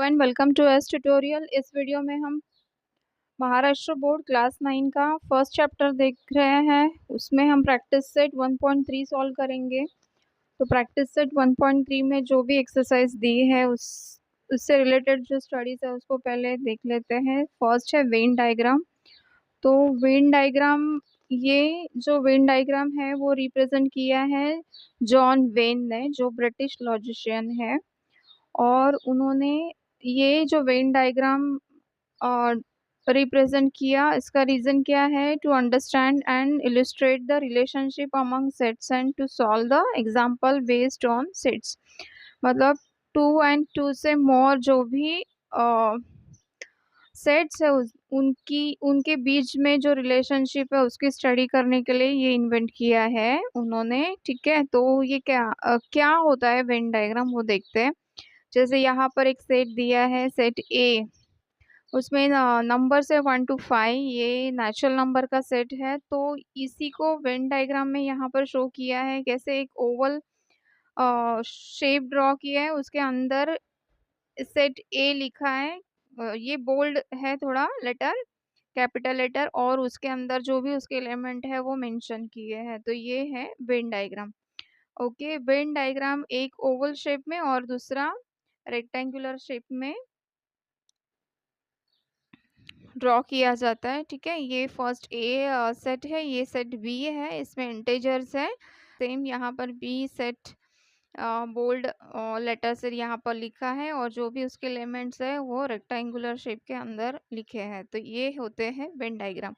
And welcome to S tutorial. इस video में हम महाराष्ट्र बोर्ड क्लास 9 का फर्स्ट चैप्टर देख रहे हैं। उसमें हम प्रैक्टिस सेट 1.3 सॉल्व करेंगे। तो प्रैक्टिस सेट 1.3 में जो भी एक्सरसाइज दी है उससे रिलेटेड जो स्टडीज है उसको पहले देख लेते हैं। फर्स्ट है वेन डायग्राम। तो वेन डायग्राम, ये जो वेन डायग्राम है वो रिप्रेजेंट किया है जॉन वेन ने, जो ब्रिटिश लॉजिशियन है। और उन्होंने ये जो वेन डायग्राम रिप्रेजेंट किया, इसका रीजन क्या है? To understand and illustrate the relationship among sets and to solve the example based on sets. मतलब टू एंड टू से मोर जो भी सेट्स है उनके बीच में जो रिलेशनशिप है उसकी स्टडी करने के लिए ये इन्वेंट किया है उन्होंने। ठीक है, तो ये क्या होता है वेन डायग्राम वो देखते हैं। जैसे यहाँ पर एक सेट दिया है, सेट ए। उसमें नंबर है 1 to 5, ये नेचुरल नंबर का सेट है। तो इसी को वेन डायग्राम में यहाँ पर शो किया है। कैसे? एक ओवल शेप ड्रॉ किया है, उसके अंदर सेट ए लिखा है। ये बोल्ड है थोड़ा लेटर, कैपिटल लेटर, और उसके अंदर जो भी उसके एलिमेंट है वो मेंशन किए हैं। तो ये है Venn diagram. Okay, Venn diagram एक ओवल शेप में और दूसरा रेक्टेंगुलर शेप में ड्रॉ किया जाता है। ठीक है, ये फर्स्ट ए सेट है, ये सेट बी है, इसमें इंटेजर्स है। सेम यहाँ पर बी सेट बोल्ड लेटर से यहाँ पर लिखा है, और जो भी उसके एलिमेंट्स है वो रेक्टेंगुलर शेप के अंदर लिखे हैं। तो ये होते हैं वेन डायग्राम।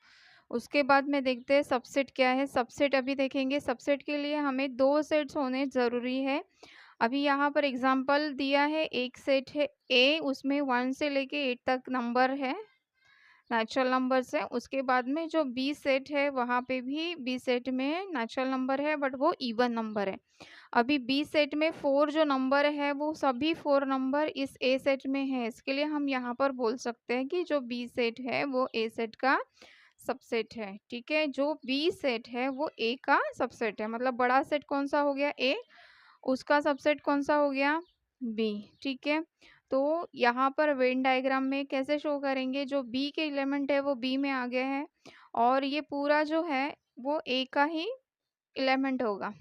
उसके बाद में देखते हैं सबसेट क्या है। सबसेट अभी देखेंगे। सबसेट के लिए हमें दो सेट्स होने ज़रूरी है। अभी यहाँ पर एग्जांपल दिया है, एक सेट है ए, उसमें 1 से लेके 8 तक नंबर है, नेचुरल नंबर्स है। उसके बाद में जो बी सेट है वहाँ पे भी बी सेट में नेचुरल नंबर है, बट वो इवन नंबर है। अभी बी सेट में 4 जो नंबर है वो सभी 4 नंबर इस ए सेट में है। इसके लिए हम यहाँ पर बोल सकते हैं कि जो बी सेट है वो ए सेट का सबसेट है। ठीक है, जो बी सेट है वो ए का सबसेट है। मतलब बड़ा सेट कौन सा हो गया? ए, उसका सबसेट कौन सा हो गया? बी। ठीक है, तो यहाँ पर वेन डायग्राम में कैसे शो करेंगे? जो बी के एलिमेंट है वो बी में आ गए हैं, और ये पूरा जो है वो ए का ही एलिमेंट होगा।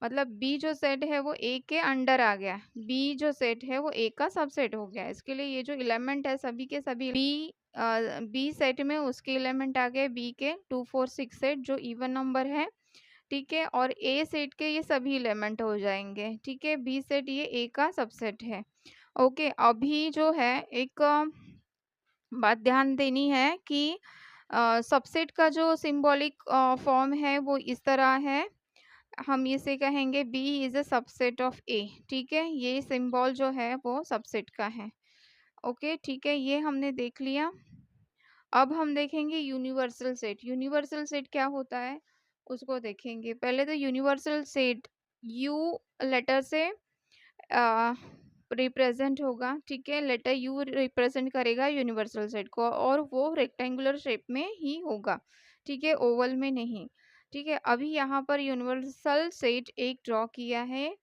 मतलब बी जो सेट है वो ए के अंडर आ गया, बी जो सेट है वो ए का सबसेट हो गया। इसके लिए ये जो एलिमेंट है सभी के सभी बी सेट में उसके एलिमेंट आ गए, बी के 2 4 6 8 जो इवन नंबर है। ठीक है, और ए सेट के ये सभी एलिमेंट हो जाएंगे। ठीक है, बी सेट ये ए का सबसेट है। ओके, अभी जो है एक बात ध्यान देनी है कि सबसेट का जो सिंबॉलिक फॉर्म है वो इस तरह है। हम इसे कहेंगे B is a subset of A। ठीक है, ये सिंबल जो है वो सबसेट का है। ओके, ठीक है, ये हमने देख लिया। अब हम देखेंगे यूनिवर्सल सेट। यूनिवर्सल सेट क्या होता है उसको देखेंगे। पहले तो यूनिवर्सल सेट U लेटर से रिप्रेजेंट होगा। ठीक है, लेटर U रिप्रेजेंट करेगा यूनिवर्सल सेट को, और वो रेक्टेंगुलर शेप में ही होगा। ठीक है, ओवल में नहीं। ठीक है, अभी यहाँ पर यूनिवर्सल सेट एक ड्रॉ किया है,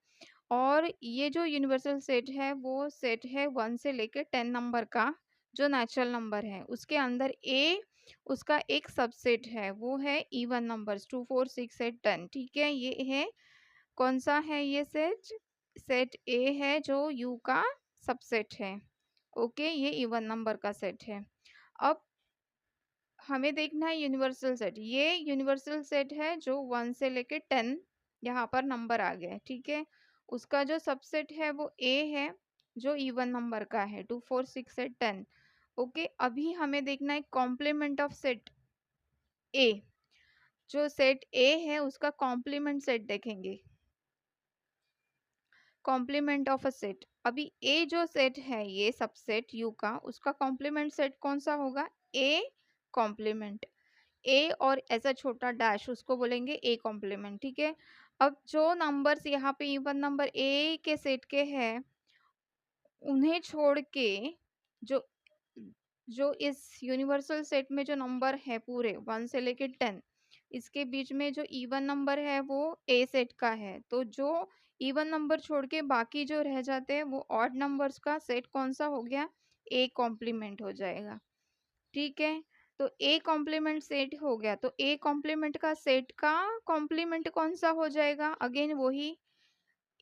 और ये जो यूनिवर्सल सेट है वो सेट है 1 से लेकर 10 नंबर का, जो नेचुरल नंबर है। उसके अंदर ए उसका एक सबसेट है, वो है इवन नंबर्स 2 4 6 8 10। ठीक है, ये है कौन सा है? ये सेट सेट ए है जो यू का सबसेट है। ओके, ये इवन नंबर का सेट है। अब हमें देखना है यूनिवर्सल सेट। ये यूनिवर्सल सेट है जो 1 से लेके 10 यहाँ पर नंबर आ गए। ठीक है, उसका जो सबसेट है वो ए है, जो इवन नंबर का है, 2 4 6 8 10। ओके, अभी हमें देखना है कॉम्प्लीमेंट ऑफ सेट ए। जो सेट ए है उसका कॉम्प्लीमेंट सेट देखेंगे, कॉम्प्लीमेंट ऑफ अ सेट। अभी ए जो सेट है ये सबसेट यू का, उसका कॉम्प्लीमेंट सेट कौन सा होगा? A complement. ए और ऐसा छोटा डैश उसको बोलेंगे ए कॉम्प्लीमेंट। ठीक है, अब जो नंबर्स यहाँ पे इवन नंबर ए के सेट के हैं उन्हें छोड़ के जो जो इस यूनिवर्सल सेट में जो नंबर है पूरे 1 से लेके 10, इसके बीच में जो इवन नंबर है वो ए सेट का है। तो जो इवन नंबर छोड़ के बाकी जो रह जाते हैं वो ऑड नंबर्स का सेट कौन सा हो गया, ए कॉम्प्लीमेंट हो जाएगा। ठीक है, तो ए कॉम्प्लीमेंट सेट हो गया, तो ए कॉम्प्लीमेंट का सेट का कॉम्प्लीमेंट कौन सा हो जाएगा, अगेन वही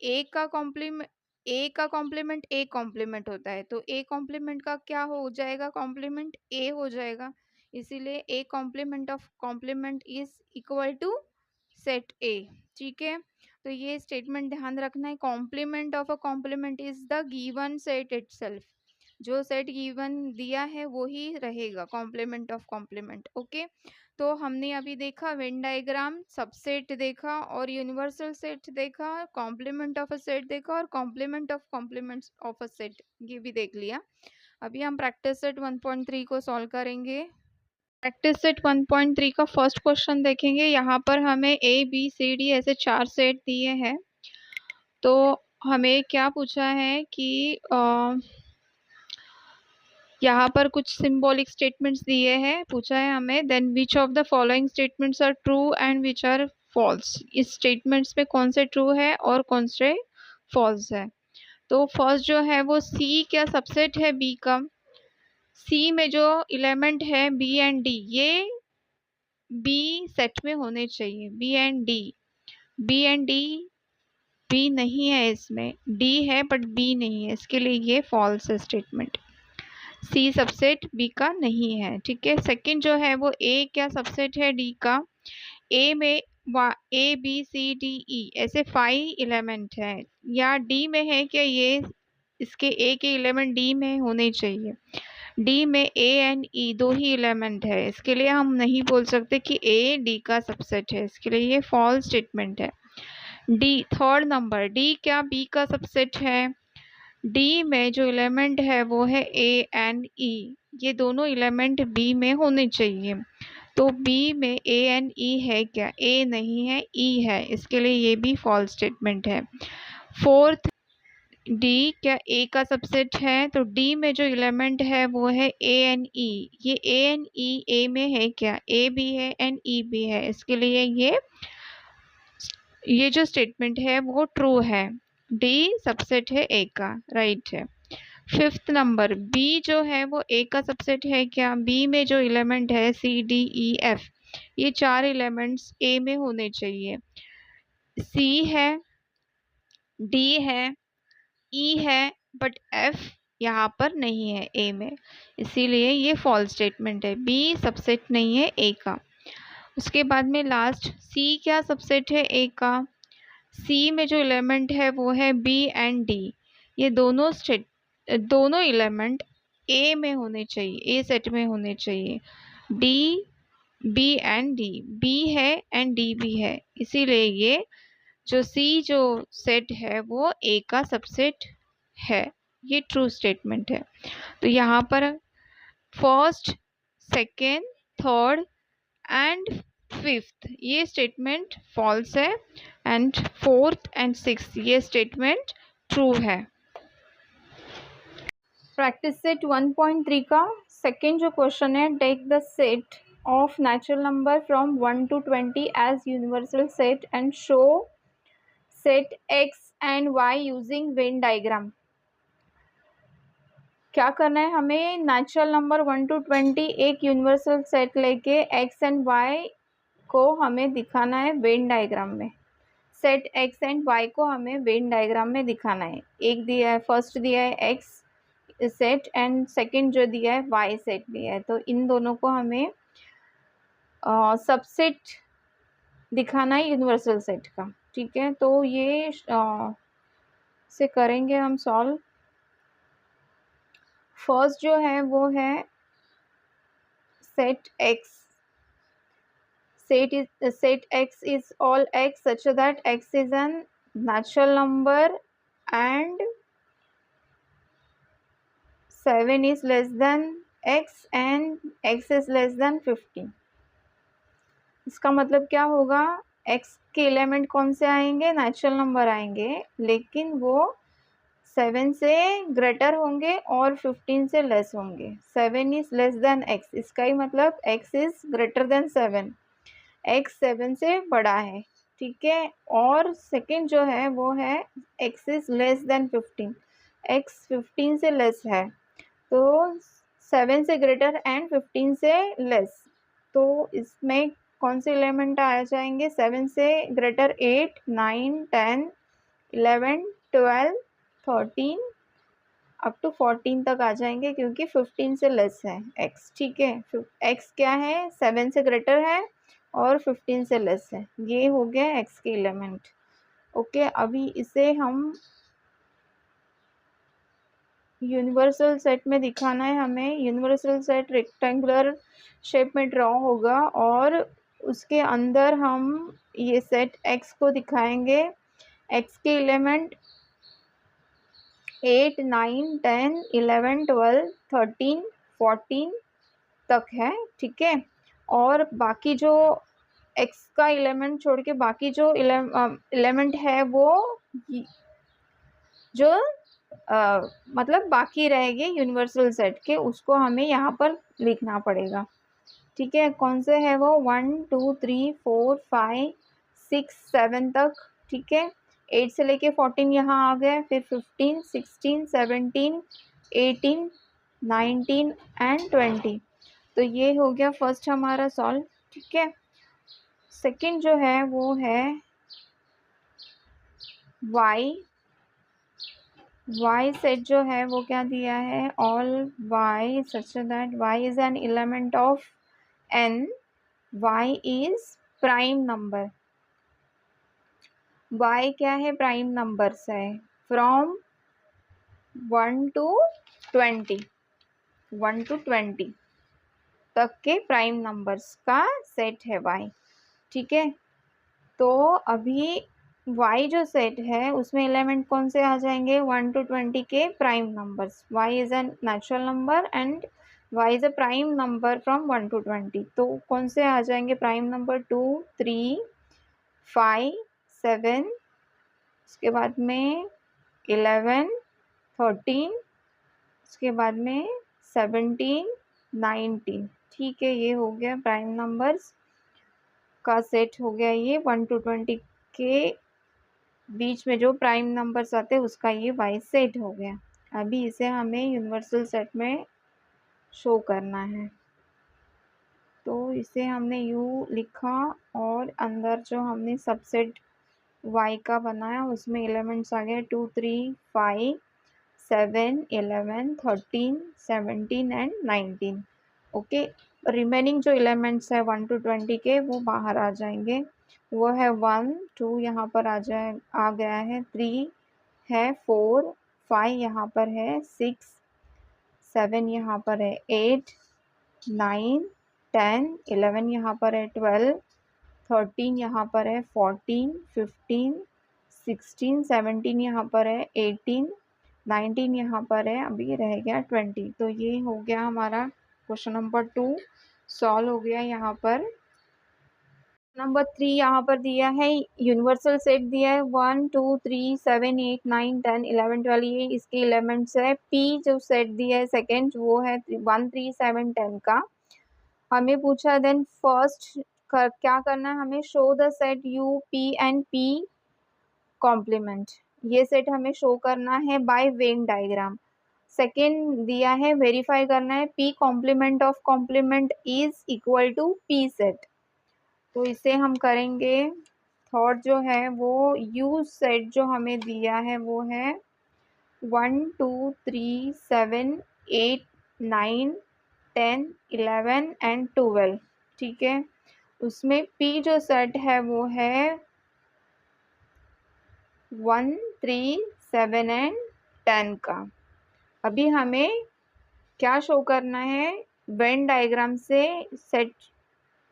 ए का कॉम्प्लीमेंट, ए का कॉम्प्लीमेंट ए कॉम्प्लीमेंट होता है, तो ए कॉम्प्लीमेंट का क्या हो जाएगा, कॉम्प्लीमेंट ए हो जाएगा। इसीलिए A complement of complement is equal to set A. ठीक है, तो ये स्टेटमेंट ध्यान रखना है, complement of a complement is the given set itself, जो सेट गिवन दिया है वो ही रहेगा कॉम्प्लीमेंट ऑफ कॉम्प्लीमेंट। ओके, तो हमने अभी देखा वेन डायग्राम, सबसेट देखा और यूनिवर्सल सेट देखा, कॉम्प्लीमेंट ऑफ अ सेट देखा और complement of complement of a set ये भी देख लिया। अभी हम प्रैक्टिस सेट 1.3 को सॉल्व करेंगे। प्रैक्टिस सेट 1.3 का फर्स्ट क्वेश्चन देखेंगे। यहाँ पर हमें ए बी सी डी ऐसे 4 सेट दिए हैं, तो हमें क्या पूछा है कि यहाँ पर कुछ सिंबॉलिक स्टेटमेंट्स दिए हैं, पूछा है हमें, then which of the following statements are true and which are false. इस स्टेटमेंट्स में कौन से ट्रू है और कौन से फॉल्स है। तो फर्स्ट जो है वो सी क्या सबसेट है बी का, सी में जो एलिमेंट है बी एंड डी, ये बी सेट में होने चाहिए, B and D, B and D, B नहीं है इसमें, डी है बट बी नहीं है, इसके लिए ये फॉल्स है स्टेटमेंट, सी सबसेट बी का नहीं है। ठीक है, सेकंड जो है वो ए क्या सबसेट है डी का, ए में ए बी सी डी ई ऐसे 5 एलिमेंट है, या डी में है क्या, ये इसके ए के एलिमेंट डी में होने चाहिए, डी में ए एंड ई दो ही एलिमेंट है, इसके लिए हम नहीं बोल सकते कि ए डी का सबसेट है, इसके लिए ये फॉल्स स्टेटमेंट है। डी थर्ड नंबर, डी क्या बी का सबसेट है, डी में जो एलिमेंट है वो है ए एंड ई, ये दोनों एलिमेंट बी में होने चाहिए, तो बी में ए एंड ई है क्या, ए नहीं है ई है, इसके लिए ये भी फॉल्स स्टेटमेंट है। फोर्थ, डी क्या ए का सबसेट है, तो डी में जो एलिमेंट है वो है ए एंड ई, ये ए एंड ई ए में है क्या, ए भी है एंड ई भी है, इसके लिए ये जो स्टेटमेंट है वो ट्रू है, डी सबसेट है ए का, राइट है। फिफ्थ नंबर, बी जो है वो ए का सबसेट है क्या, बी में जो एलिमेंट है सी डी ई एफ, ये 4 एलिमेंट्स ए में होने चाहिए, सी है, डी है, ई है, बट एफ यहाँ पर नहीं है ए में, इसीलिए ये फॉल्स स्टेटमेंट है, बी सबसेट नहीं है ए का। उसके बाद में लास्ट, सी क्या सबसेट है ए का, सी में जो एलिमेंट है वो है बी एंड डी, ये दोनों एलिमेंट ए में होने चाहिए, ए सेट में होने चाहिए, D B and D, B है एंड डी भी है, इसीलिए ये जो सी जो सेट है वो ए का सबसेट है, ये ट्रू स्टेटमेंट है। तो यहाँ पर first, second, third and fifth ये स्टेटमेंट फॉल्स है, एंड फोर्थ एंड सिक्स्थ ये स्टेटमेंट ट्रू है। प्रैक्टिस सेट 1.3 का सेकेंड जो क्वेश्चन है, take the set of natural number from 1 to 20 as universal set and show set X and Y using Venn diagram. क्या करना है हमें, नेचुरल नंबर 1 to 20 एक यूनिवर्सल सेट लेके एक्स एंड वाई को हमें दिखाना है वेन डायग्राम में, सेट एक्स एंड वाई को हमें वेन डायग्राम में दिखाना है। एक दिया है, फर्स्ट दिया है एक्स सेट एंड सेकंड जो दिया है वाई सेट दिया है, तो इन दोनों को हमें सबसेट दिखाना है यूनिवर्सल सेट का। ठीक है, तो ये से करेंगे हम सॉल्व। फर्स्ट जो है वो है set x, set x is all x such that x is an natural number and 7 is less than x and x is less than 15। इसका मतलब क्या होगा, x के एलिमेंट कौन से आएंगे, नेचुरल नंबर आएंगे, लेकिन वो 7 से ग्रेटर होंगे और 15 से लेस होंगे। 7 इज लेस देन x, इसका ही मतलब x is greater than 7, x 7 से बड़ा है। ठीक है। और सेकंड जो है वो है x is less than 15, x 15 से लेस है, तो 7 से ग्रेटर एंड 15 से लेस। तो इसमें कौन से एलिमेंट आ जाएंगे? 7 से ग्रेटर 8, 9, 10, 11, 12, 13 अप टू 14 तक आ जाएंगे, क्योंकि 15 से लेस है x। ठीक है, x क्या है? 7 से ग्रेटर है और 15 से लेस है। ये हो गया x के एलिमेंट। ओके, अभी इसे हम यूनिवर्सल सेट में दिखाना है हमें। यूनिवर्सल सेट रेक्टेंगुलर शेप में ड्रॉ होगा और उसके अंदर हम ये सेट x को दिखाएंगे। x के एलिमेंट 8, 9, 10, 11, 12, 13, 14 तक है। ठीक है, और बाकी जो x का एलिमेंट छोड़ के बाकी जो एलिमेंट है वो जो मतलब बाकी रहेंगे यूनिवर्सल सेट के, उसको हमें यहाँ पर लिखना पड़ेगा। ठीक है, कौन से है वो? 1, 2, 3, 4, 5, 6, 7 तक। ठीक है, 8 से लेके 14 यहाँ आ गए, फिर 15, 16, 17, 18, 19 एंड 20। तो ये हो गया फर्स्ट हमारा सॉल्व। ठीक है, सेकंड जो है वो है y सेट जो है वो क्या दिया है? All y such that y is an element of n, y is prime number. y क्या है? प्राइम नंबर्स है, फ्रॉम 1 to 20, 1 to 20 तक के प्राइम नंबर्स का सेट है y। ठीक है, तो अभी y जो सेट है उसमें एलिमेंट कौन से आ जाएंगे? 1 to 20 के prime numbers. y is an natural number and y is a prime number from 1 to 20। तो कौन से आ जाएंगे प्राइम नंबर? 2, 3, 5, 7, उसके बाद में 11, 13, उसके बाद में 17, 19। ठीक है, ये हो गया प्राइम नंबर्स का सेट हो गया। ये 1 to 20 के बीच में जो प्राइम नंबर्स आते हैं उसका ये y सेट हो गया। अभी इसे हमें यूनिवर्सल सेट में शो करना है, तो इसे हमने u लिखा और अंदर जो हमने सबसेट y का बनाया उसमें एलिमेंट्स आ गए 2, 3, 5, 7, 11, 13, 17 एंड 19। ओके, रिमेनिंग जो एलिमेंट्स है 1 to 20 के वो बाहर आ जाएंगे। वो है 1, 2 यहाँ पर आ गया है, 3 है, 4, 5 यहाँ पर है, 6, 7 यहाँ पर है, 8, 9, 10, 11 यहाँ पर है, 12, 13 यहाँ पर है, 14, 15, 16, 17 यहाँ पर है, 18, 19 यहाँ पर है, अभी रह गया 20। तो ये हो गया हमारा क्वेश्चन नंबर 2 सॉल्व हो गया। यहाँ पर नंबर 3 यहाँ पर दिया है, यूनिवर्सल सेट दिया है 1, 2, 3, 7, 8, 9, 10, 11, 12, ये इसके एलिमेंट्स है। p जो सेट दिया है सेकेंड वो है 1, 3, 7, 10 का। हमें पूछा देन फर्स्ट क्या करना है हमें? Show the set u, p and p complement. ये सेट हमें शो करना है बाय वेन डायग्राम। सेकेंड दिया है वेरीफाई करना है p complement of complement is equal to p set. तो इसे हम करेंगे। थर्ड जो है वो u सेट जो हमें दिया है वो है 1, 2, 3, 7, 8, 9, 10, 11 एंड 12। ठीक है, उसमें p जो सेट है वो है 1, 3, 7 एंड 10 का। अभी हमें क्या शो करना है? वेन डायग्राम से set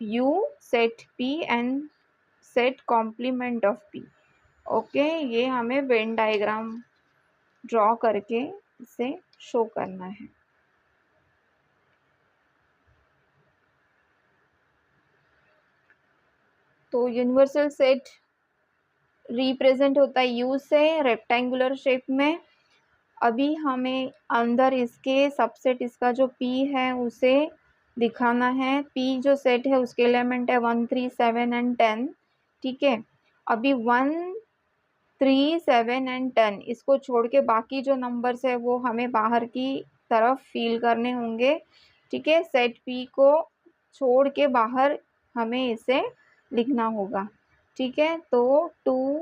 u, set p and set complement of p। Okay, ये हमें वेन डायग्राम ड्रॉ करके इसे शो करना है। तो यूनिवर्सल सेट रिप्रेजेंट होता है u से रेक्टेंगुलर शेप में। अभी हमें अंदर इसके सबसेट इसका जो p है उसे दिखाना है। p जो सेट है उसके एलिमेंट है 1, 3, 7 एंड 10। ठीक है, अभी 1, 3, 7 एंड 10 इसको छोड़ के बाकी जो नंबर्स है वो हमें बाहर की तरफ फिल करने होंगे, ठीक है। सेट पी को छोड़ के बाहर हमें इसे लिखना होगा, ठीक है। तो 2,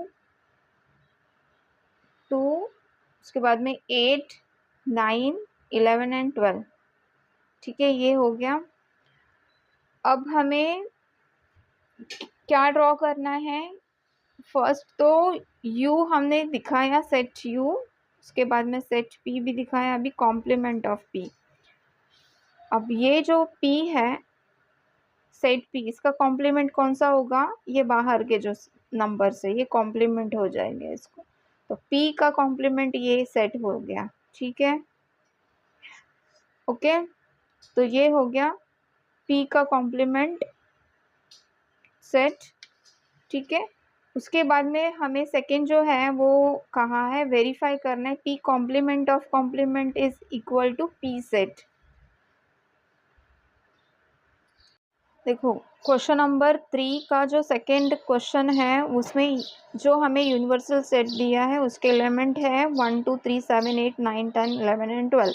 उसके बाद में 8, 9, 11 एंड 12, ठीक है, ये हो गया। अब हमें क्या ड्रॉ करना है? फर्स्ट तो u हमने दिखाया, सेट u, उसके बाद में सेट p भी दिखाया, अभी कॉम्प्लीमेंट ऑफ p। अब ये जो p है सेट p, इसका कॉम्प्लीमेंट कौन सा होगा? ये बाहर के जो नंबर से ये कॉम्प्लीमेंट हो जाएंगे इसको, तो p का कॉम्प्लीमेंट ये सेट हो गया, ठीक है, ओके। तो ये हो गया p का कॉम्प्लीमेंट सेट, ठीक है। उसके बाद में हमें सेकेंड जो है वो कहाँ है, वेरीफाई करना है, p complement of complement is equal to p set. देखो क्वेश्चन नंबर 3 का जो सेकेंड क्वेश्चन है उसमें जो हमें यूनिवर्सल सेट दिया है उसके एलिमेंट है 1, 2, 3, 7, 8, 9, 10, 11 एंड 12।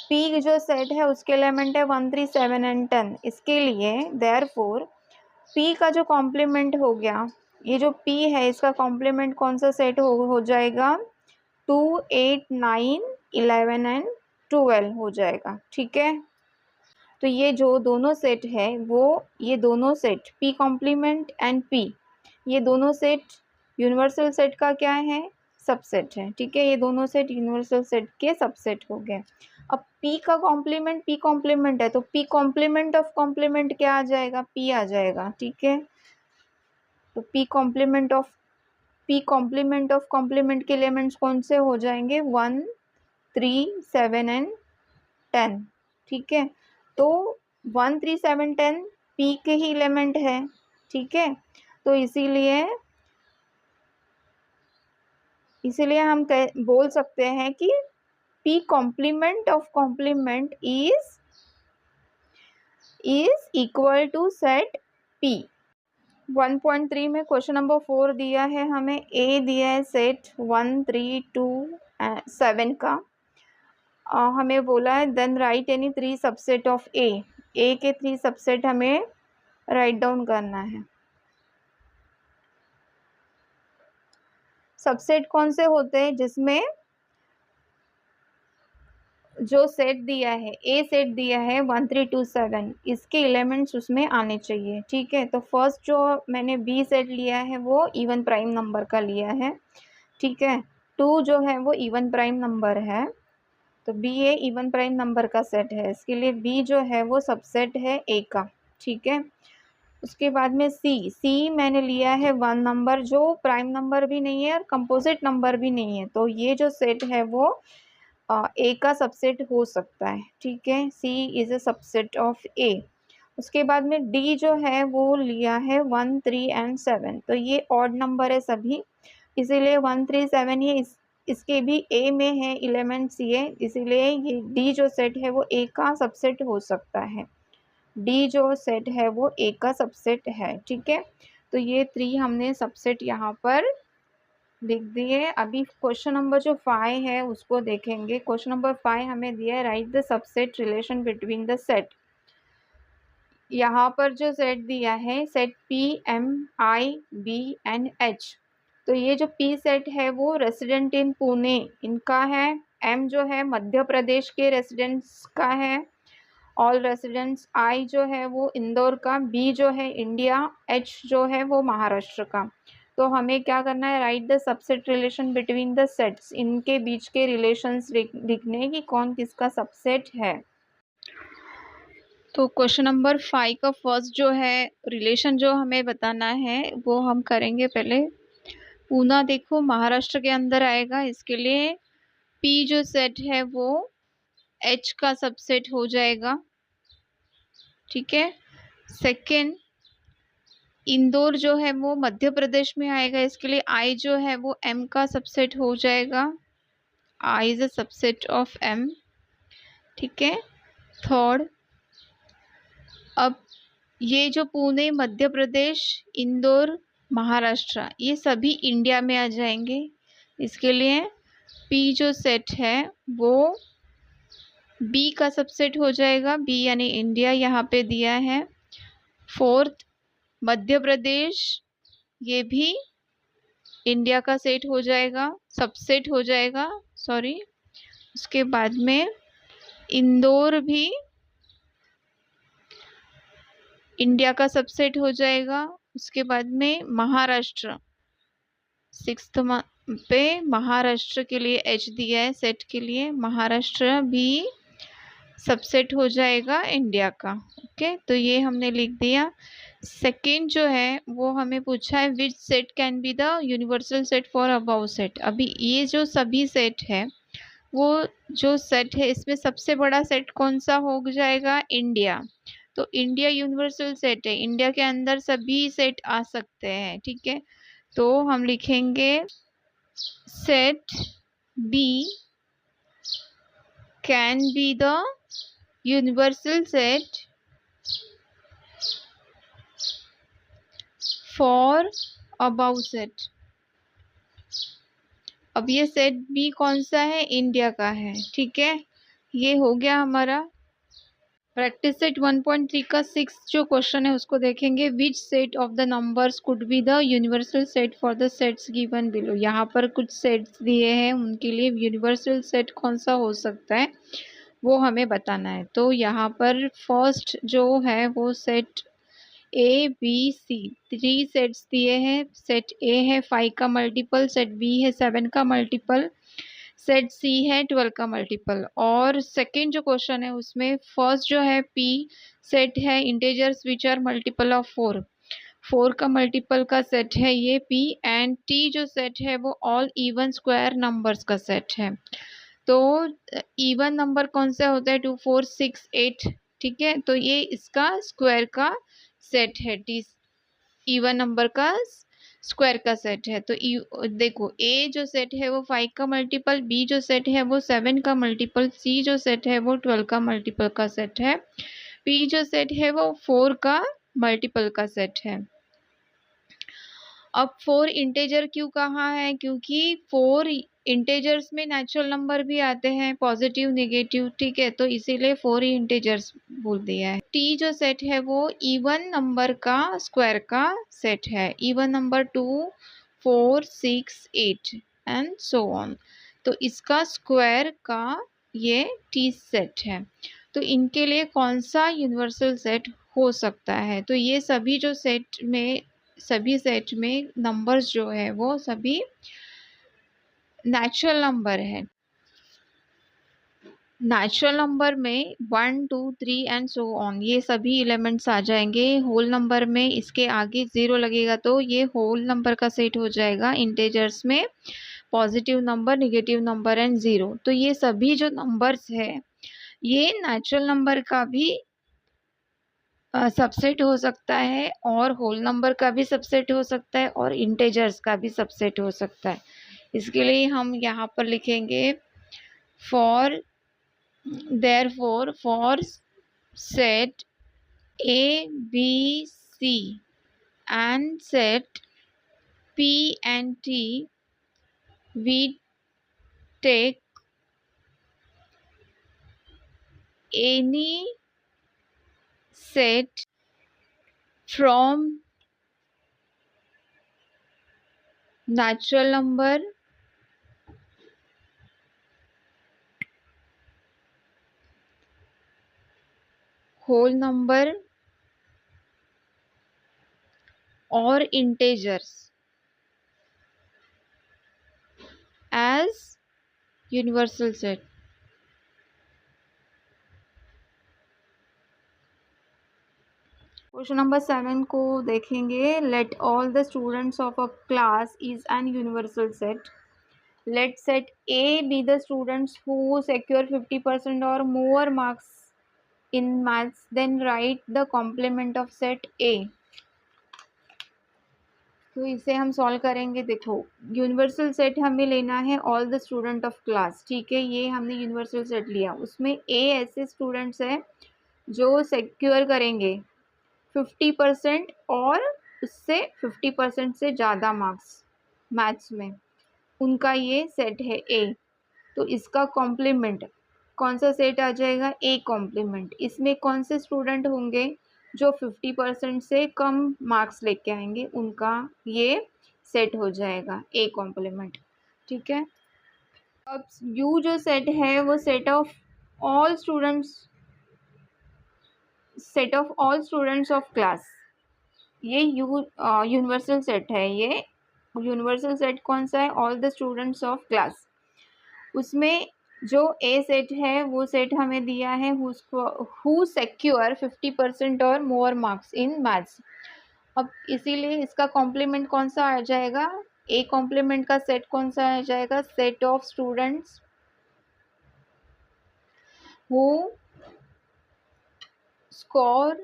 p जो सेट है उसके एलिमेंट है 1, 3, 7 एंड 10। इसके लिए देयरफॉर p का जो कॉम्प्लीमेंट हो गया, ये जो p है इसका कॉम्प्लीमेंट कौन सा सेट हो जाएगा? 2, 8, 9, 11 एंड 12 हो जाएगा, ठीक है। तो ये जो दोनों सेट है वो ये दोनों set p complement and p, ये दोनों सेट यूनिवर्सल सेट का क्या है? सबसेट है, ठीक है। ये दोनों सेट यूनिवर्सल सेट के सबसेट हो गए। अब p का कॉम्प्लीमेंट p कॉम्प्लीमेंट है तो p कॉम्प्लीमेंट ऑफ कॉम्प्लीमेंट क्या आ जाएगा? p आ जाएगा, ठीक है। तो p कॉम्प्लीमेंट ऑफ कॉम्प्लीमेंट के एलिमेंट्स कौन से हो जाएंगे? 1, 3, 7 एंड 10, ठीक है। तो 1, 3, 7, 10 p के ही एलिमेंट है, ठीक है। तो इसीलिए हम बोल सकते हैं कि p complement of complement is equal to set p। 1.3 में क्वेश्चन नंबर 4 दिया है हमें, a दिया है सेट 1, 3, 2, 7 का। हमें बोला है then write any 3 subset of a के 3 सबसेट हमें राइट डाउन करना है। सबसेट कौन से होते हैं? जिसमें जो सेट दिया है ए सेट दिया है 1, 3, 2, 7, इसके एलिमेंट्स उसमें आने चाहिए, ठीक है। तो फर्स्ट जो मैंने बी सेट लिया है वो इवन प्राइम नंबर का लिया है, ठीक है। 2 जो है वो इवन प्राइम नंबर है, तो B A even prime number का सेट है, इसके लिए बी जो है वो सबसेट है ए का, ठीक है। उसके बाद में सी मैंने लिया है 1 नंबर जो प्राइम नंबर भी नहीं है और कंपोजिट नंबर भी नहीं है, तो ये जो सेट है वो ए का सबसेट हो सकता है, ठीक है। सी इज अ सबसेट ऑफ ए। उसके बाद में डी जो है वो लिया है 1, 3 एंड 7, तो ये ऑड नंबर है सभी, इसीलिए 1, 3, 7 ये इसके भी ए में है एलिमेंट्स ये, इसीलिए ये डी जो सेट है वो ए का सबसेट हो सकता है। डी जो सेट है वो ए का सबसेट है, ठीक है। तो ये 3 हमने सबसेट यहाँ पर लिख दिए। अभी क्वेश्चन नंबर जो 5 है उसको देखेंगे। क्वेश्चन नंबर 5 हमें दिया है write the subset relation between the set. यहाँ पर जो सेट दिया है set P, M, I, B and H, तो ये जो पी सेट है वो रेसिडेंट इन पुणे इनका है, एम जो है मध्य प्रदेश के रेसिडेंट्स का है, ऑल रेसिडेंट्स, आई जो है वो इंदौर का, बी जो है इंडिया, एच जो है वो महाराष्ट्र का। तो हमें क्या करना है? Write the subset relation between the sets, इनके बीच के रिलेशंस लिखने की कौन किसका सबसेट है। तो क्वेश्चन नंबर 5 का फर्स्ट जो है रिलेशन जो हमें बताना है वो हम करेंगे पहले। पूना देखो महाराष्ट्र के अंदर आएगा, इसके लिए पी जो सेट है वो एच का सबसेट हो जाएगा, ठीक है। सेकेंड इंदौर जो है वो मध्य प्रदेश में आएगा, इसके लिए आई जो है वो एम का सबसेट हो जाएगा, I is a subset of M, ठीक है। थर्ड, अब ये जो पुणे मध्य प्रदेश, इंदौर महाराष्ट्र, ये सभी इंडिया में आ जाएंगे। इसके लिए पी जो सेट है वो बी का सबसेट हो जाएगा, बी यानी इंडिया यहाँ पे दिया है। फोर्थ मध्य प्रदेश, ये भी इंडिया का सेट हो जाएगा, सबसेट हो जाएगा, सॉरी। उसके बाद में इंदौर भी इंडिया का सबसेट हो जाएगा। उसके बाद में महाराष्ट्र, सिक्स्थ पे महाराष्ट्र के लिए एच दिया है सेट के लिए, महाराष्ट्र भी सबसेट हो जाएगा इंडिया का। ओके, तो ये हमने लिख दिया। सेकेंड जो है वो हमें पूछा है which set can be the universal set for above set. अभी ये जो सभी सेट है वो जो सेट है इसमें सबसे बड़ा सेट कौन सा हो जाएगा, इंडिया। तो इंडिया यूनिवर्सल सेट है, इंडिया के अंदर सभी सेट आ सकते हैं, ठीक है। तो हम लिखेंगे set B can be the universal set for above set. अब ये सेट बी कौन सा है, इंडिया का है, ठीक है। ये हो गया हमारा प्रैक्टिस सेट 1.3 का 6 जो क्वेश्चन है उसको देखेंगे। Which set of the numbers could be the universal set for the sets given below. यहाँ पर कुछ सेट्स दिए हैं, उनके लिए यूनिवर्सल सेट कौन सा हो सकता है वो हमें बताना है। तो यहाँ पर फर्स्ट जो है वो set A B C, 3 sets दिए हैं। सेट ए है 5 का मल्टीपल, सेट बी है 7 का मल्टीपल, सेट सी है 12 का मल्टीपल। और सेकेंड जो क्वेश्चन है उसमें फर्स्ट जो है पी सेट है integers which are multiple of 4, 4 का मल्टीपल का सेट है ये पी। एंड टी जो सेट है वो ऑल इवन स्क्वायर नंबर्स का सेट है। तो इवन नंबर कौन सा होता है, 2 4 6 8, ठीक है। तो ये इसका स्क्वायर का सेट है, टी इवन नंबर का स्क्वायर का सेट है। तो देखो ए जो सेट है वो 5 का मल्टीपल, बी जो सेट है वो 7 का मल्टीपल, सी जो सेट है वो 12 का मल्टीपल का सेट है, पी जो सेट है वो 4 का मल्टीपल का सेट है। अब 4 इंटेजर क्यों कहा है, क्योंकि 4 इंटेजर्स में नेचुरल नंबर भी आते हैं, पॉजिटिव नेगेटिव, ठीक है। तो इसीलिए 4 ही इंटेजर्स बोल दिया है। टी जो सेट है वो इवन नंबर का स्क्वायर का सेट है, even number 2 4 6 8 and so on. तो इसका स्क्वायर का ये टी सेट है। तो इनके लिए कौन सा यूनिवर्सल सेट हो सकता है, तो ये सभी जो सेट में सभी सेट में नंबर्स जो है वो सभी नेचुरल नंबर है। नेचुरल नंबर में 1 2 3 एंड सो ऑन ये सभी एलिमेंट्स आ जाएंगे। होल नंबर में इसके आगे 0 लगेगा तो ये होल नंबर का सेट हो जाएगा। इंटेजर्स में positive number, negative number and 0। तो ये सभी जो नंबर्स है ये नेचुरल नंबर का भी सबसेट हो सकता है, और होल नंबर का भी सबसेट हो सकता है, और इंटेजर्स का भी सबसेट हो सकता है। इसके लिए हम यहाँ पर लिखेंगे for therefore for set A B C and set P and T we take any set from natural number whole number or integers as universal set। Question number 7 को देखेंगे। Let all the students of a class is an universal set. Let set A be the students who secure 50% or more marks in maths, then write the complement of set A। तो इसे हम solve करेंगे। देखो universal set हमें लेना है all the student of class, ठीक है। ये हमने यूनिवर्सल सेट लिया, उसमें ए ऐसे स्टूडेंट्स हैं जो सिक्योर करेंगे 50% और उससे 50% से ज़्यादा मार्क्स मैथ्स में, उनका ये सेट है ए। तो इसका कॉम्प्लीमेंट कौन सा सेट आ जाएगा? A complement. इसमें कौन से स्टूडेंट होंगे जो 50% से कम मार्क्स लेके आएंगे, उनका ये सेट हो जाएगा ए कॉम्प्लीमेंट। ठीक है। अब यू जो सेट है वो set of all students of class, ये यूनिवर्सल सेट है। ये यूनिवर्सल सेट कौन सा है? All the students of class. उसमें जो ए सेट है वो सेट हमें दिया है हु सेक्योर 50% और मोर मार्क्स इन मैथ्स। अब इसीलिए इसका कॉम्प्लीमेंट कौन सा आ जाएगा? ए कॉम्प्लीमेंट का सेट कौन सा आ जाएगा? Set of students who score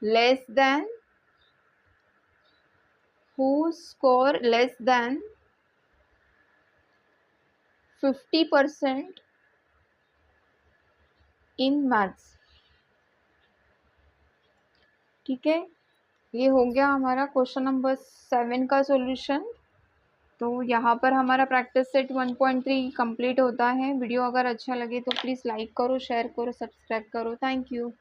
less than 50% in maths. ठीक है, ये हो गया हमारा क्वेश्चन नंबर 7 का सॉल्यूशन। तो यहाँ पर हमारा प्रैक्टिस सेट 1.3 कंप्लीट होता है। वीडियो अगर अच्छा लगे तो प्लीज़ लाइक करो, शेयर करो, सब्सक्राइब करो। Thank you.